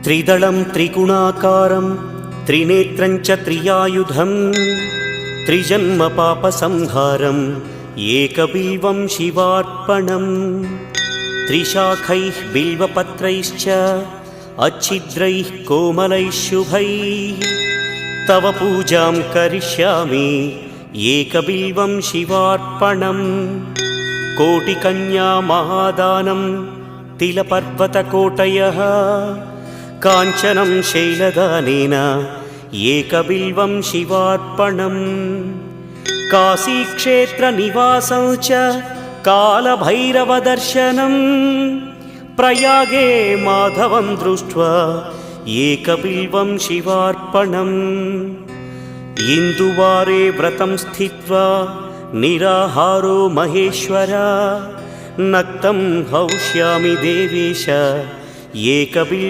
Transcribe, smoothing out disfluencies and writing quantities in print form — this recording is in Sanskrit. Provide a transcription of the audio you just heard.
त्रिदलं त्रिगुणाकारं त्रिनेत्रं च त्रियायुधं त्रिजन्म पापसंहारम् एकबिल्वं शिवार्पणम् त्रिशाखैः बिल्वपत्रैश्च अच्छिद्रैः कोमलैः शुभैः तव पूजां करिष्यामि एकबिल्वं शिवार्पणम् कोटिकन्या महादानं तिलपर्वतकोटयः काञ्चनं शैलदानेन एकबिल्वं शिवार्पणम् काशीक्षेत्रनिवासं च कालभैरवदर्शनं प्रयागे माधवं दृष्ट्वा एकबिल्वं शिवार्पणम् इन्दुवारे व्रतं स्थित्वा निराहारो महेश्वर नक्तं हौष्यामि देवेश एकबिल्वं